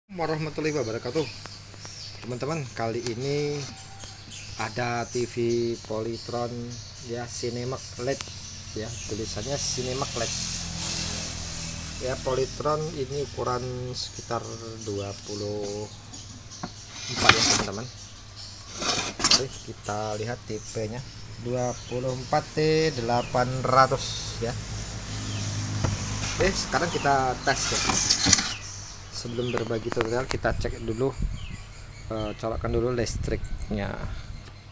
Warahmatullahi wabarakatuh. Teman-teman, kali ini ada TV Polytron ya, Cinemax LED ya, tulisannya Cinemax LED ya. Polytron ini ukuran sekitar 24 ya teman-teman. Mari kita lihat tipenya 24T800 ya. Oke, sekarang kita tes ya. Sebelum berbagi tutorial, kita cek dulu, colokkan dulu listriknya.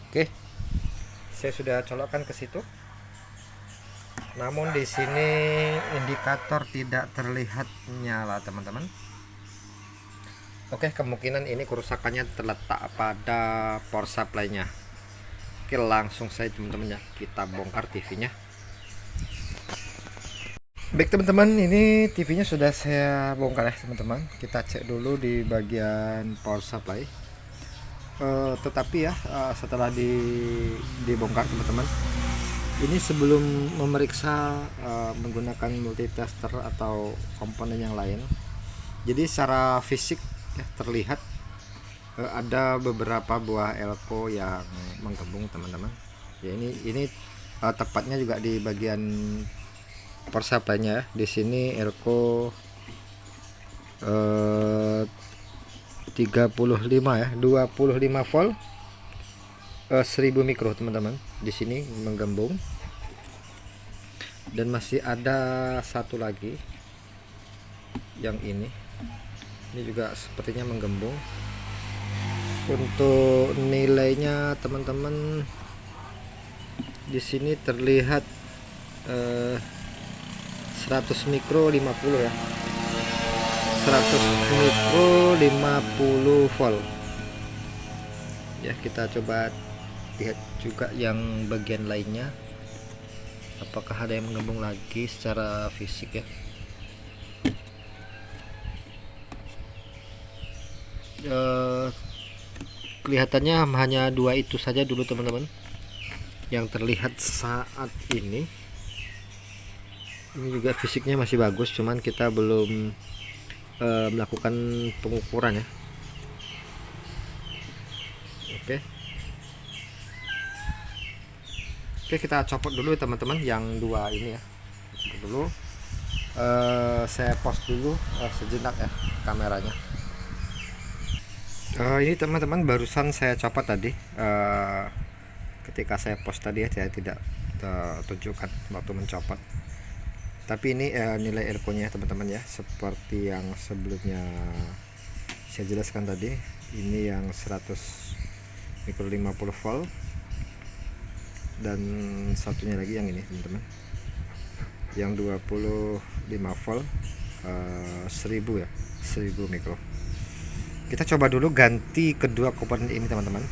Oke, saya sudah colokkan ke situ. Namun di sini indikator tidak terlihat nyala, teman-teman. Oke, kemungkinan ini kerusakannya terletak pada power supply-nya. Oke, langsung saja teman-teman ya, kita bongkar TV-nya. Baik teman-teman, ini TV-nya sudah saya bongkar ya teman-teman. Kita cek dulu di bagian power supply. Tetapi ya, setelah dibongkar teman-teman, ini sebelum memeriksa menggunakan multitester atau komponen yang lain, jadi secara fisik ya, terlihat ada beberapa buah elko yang menggembung teman-teman. Ya ini tepatnya juga di bagian power supply-nya ya. Di sini elko 35 ya, 25 volt 1000 mikro teman-teman. Di sini menggembung. Dan masih ada satu lagi yang ini juga sepertinya menggembung. Untuk nilainya teman-teman, di sini terlihat 100 mikro 50 ya, 100 mikro 50 volt ya. Kita coba lihat juga yang bagian lainnya, apakah ada yang menggembung lagi secara fisik ya. Kelihatannya hanya dua itu saja dulu teman-teman yang terlihat saat ini. Ini juga fisiknya masih bagus, cuman kita belum melakukan pengukuran ya. Oke, kita copot dulu teman-teman yang dua ini ya. Copot dulu. Saya pause dulu sejenak ya kameranya. Ini teman-teman, barusan saya copot tadi. Ketika saya pause tadi ya, saya tidak tunjukkan waktu mencopot. Tapi ini nilai elko-nya teman-teman ya, seperti yang sebelumnya saya jelaskan tadi. Ini yang 100 mikro 50 volt, dan satunya lagi yang ini teman-teman, yang 25 volt 1000 ya, 1000 mikro. Kita coba dulu ganti kedua komponen ini teman-teman.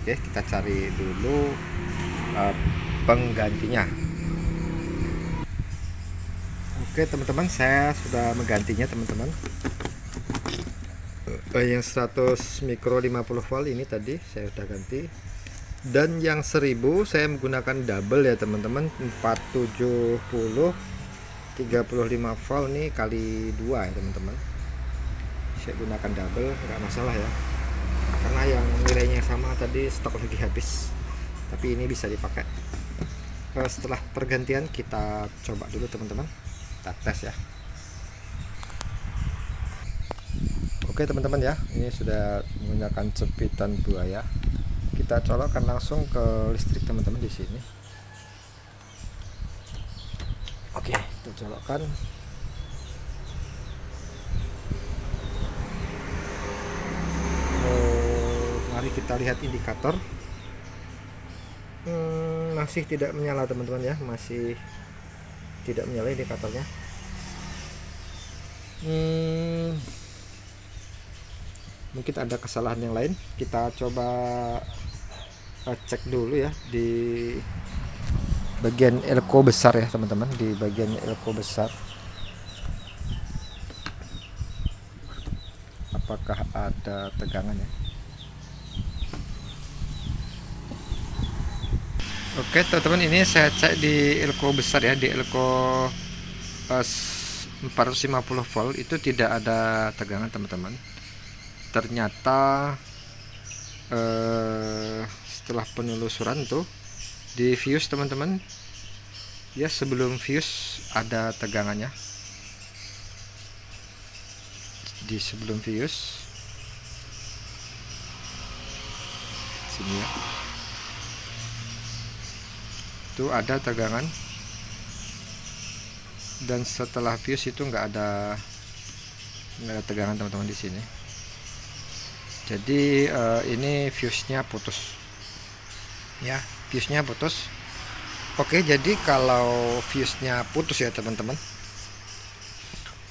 Oke, kita cari dulu penggantinya. Oke teman-teman, saya sudah menggantinya teman-teman. Yang 100 mikro 50 volt ini tadi saya sudah ganti, dan yang 1000 saya menggunakan double ya teman-teman, 470 35 volt nih kali 2 ya teman-teman. Saya gunakan double, nggak masalah ya, karena yang nilainya sama tadi stok lagi habis, tapi ini bisa dipakai. Setelah pergantian kita coba dulu teman-teman, kita tes ya. Oke teman-teman ya, ini sudah menggunakan jepitan buaya. Kita colokkan langsung ke listrik teman-teman di sini. Oke, kita colokkan. Mari kita lihat indikator. Masih tidak menyala teman-teman ya, masih tidak menyala indikatornya. Mungkin ada kesalahan yang lain. Kita coba cek dulu ya di bagian elko besar ya teman-teman, di bagian elko besar apakah ada tegangan ya. Oke teman-teman, ini saya cek di elko besar ya, di elko 450 volt itu tidak ada tegangan teman-teman. ternyata setelah penelusuran tuh di fuse teman-teman ya, sebelum fuse ada tegangannya di sebelum fuse sini ya, itu ada tegangan, dan setelah fuse itu nggak ada tegangan teman-teman di sini. Jadi ini fuse-nya putus ya, fuse-nya putus. Oke, jadi kalau fuse-nya putus ya teman-teman,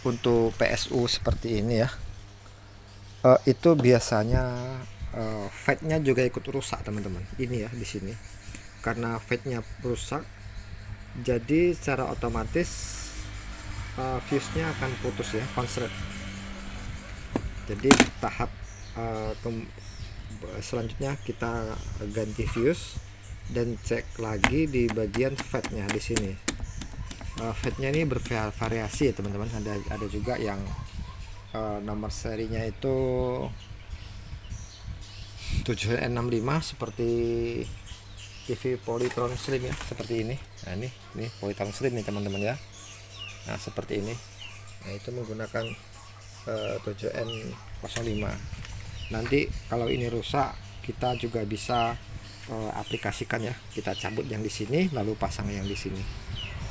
untuk PSU seperti ini ya, itu biasanya fade-nya juga ikut rusak teman-teman. Ini ya di sini, karena fade-nya rusak, jadi secara otomatis fuse-nya akan putus ya, konslet. Jadi tahap selanjutnya kita ganti fuse dan cek lagi di bagian fade-nya di sini. Fade-nya ini bervariasi ya teman-teman, ada juga yang nomor serinya itu 7N65 seperti TV Polytron Slim ya, seperti ini. Nah ini Polytron Slim nih teman-teman ya. Nah seperti ini. Nah itu menggunakan 7N05. Nanti kalau ini rusak, kita juga bisa aplikasikan ya, kita cabut yang di sini lalu pasang yang di sini,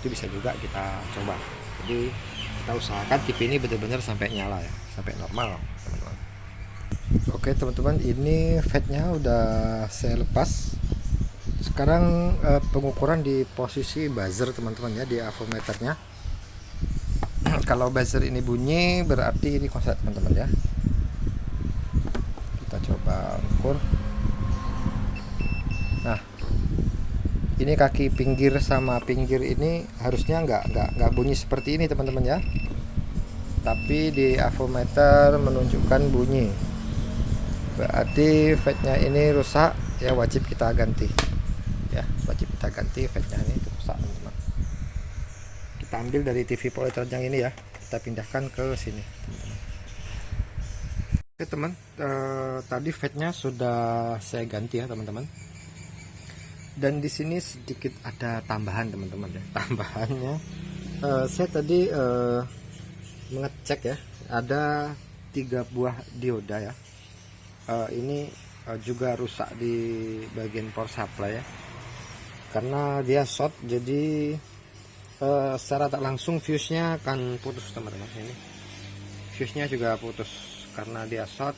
itu bisa juga kita coba. Jadi kita usahakan TV ini benar-benar sampai nyala ya, sampai normal teman-teman. Oke teman-teman, ini fade-nya udah saya lepas. Sekarang pengukuran di posisi buzzer teman-teman ya, di avometernya. Kalau buzzer ini bunyi berarti ini konslet teman-teman ya. Kita coba ukur. Nah ini kaki pinggir sama pinggir ini harusnya nggak bunyi seperti ini teman-teman ya, tapi di avometer menunjukkan bunyi, berarti fade-nya ini rusak ya, wajib kita ganti ya, wajib kita ganti fade-nya ini rusak teman-teman. Kita ambil dari TV Polytron yang ini ya, kita pindahkan ke sini teman-teman. Oke teman, tadi fade-nya sudah saya ganti ya teman-teman. Dan di sini sedikit ada tambahan teman-teman ya. Tambahannya saya tadi mengecek ya, ada 3 buah dioda ya. Ini juga rusak di bagian power supply ya, karena dia short. Jadi secara tak langsung fuse-nya akan putus teman-teman. Ini fuse-nya juga putus karena dia short,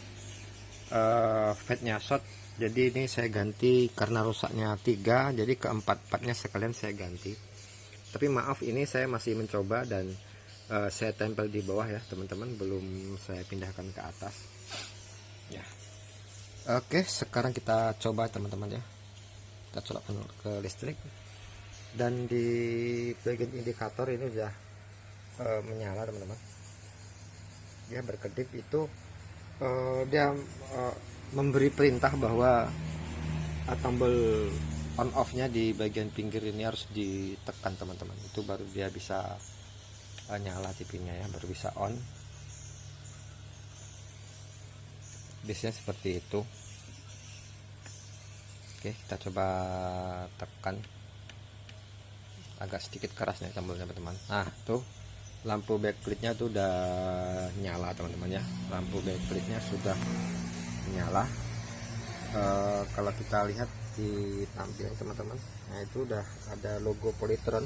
fade-nya short. Jadi ini saya ganti karena rusaknya 3, jadi keempat-empatnya sekalian saya ganti. Tapi maaf, ini saya masih mencoba dan saya tempel di bawah ya teman-teman, belum saya pindahkan ke atas ya. Oke, sekarang kita coba teman-teman ya, kita colokkan ke listrik, dan di bagian indikator ini sudah menyala teman-teman ya, berkedip. Itu dia memberi perintah bahwa tombol on off nya di bagian pinggir ini harus ditekan teman-teman, itu baru dia bisa nyala TV-nya ya, baru bisa on. Biasanya seperti itu. Oke, kita coba tekan, agak sedikit keras nih tombolnya teman-teman. Nah tuh lampu backlightnya tuh udah nyala teman-teman ya, lampu backlightnya sudah menyala. Kalau kita lihat di tampilan teman-teman, nah itu udah ada logo Polytron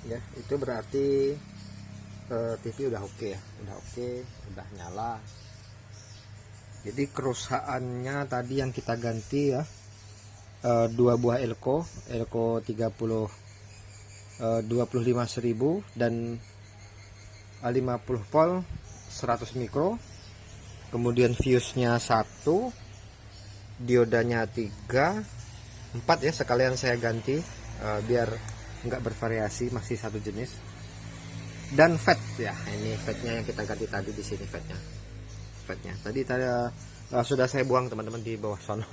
ya, itu berarti TV udah oke ya, udah nyala. Jadi kerusakannya tadi yang kita ganti ya, 2 buah elko 30 25.000 dan 50 volt 100 mikro. Kemudian fuse-nya 1, diodanya 3, 4 ya, sekalian saya ganti biar nggak bervariasi, masih satu jenis. Dan fade ya, ini fade-nya yang kita ganti tadi di sini, fade-nya tadi sudah saya buang teman-teman di bawah sono.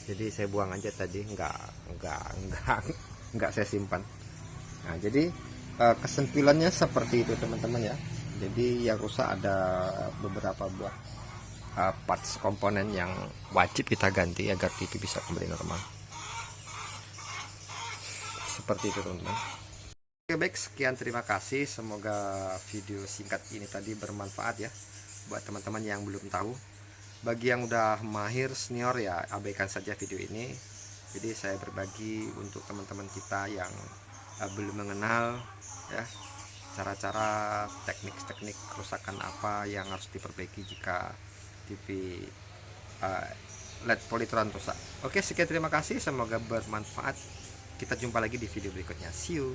Jadi saya buang aja tadi, nggak saya simpan. Nah jadi kesimpulannya seperti itu teman-teman ya. Jadi yang rusak ada beberapa buah parts komponen yang wajib kita ganti agar TV bisa kembali normal. Seperti itu teman-teman. Oke baik, sekian, terima kasih. Semoga video singkat ini tadi bermanfaat ya buat teman-teman yang belum tahu. Bagi yang udah mahir senior ya abaikan saja video ini. Jadi saya berbagi untuk teman-teman kita yang belum mengenal ya cara-cara teknik-teknik kerusakan apa yang harus diperbaiki jika TV LED Polytron rusak. Oke, sekian, terima kasih, semoga bermanfaat. Kita jumpa lagi di video berikutnya. See you.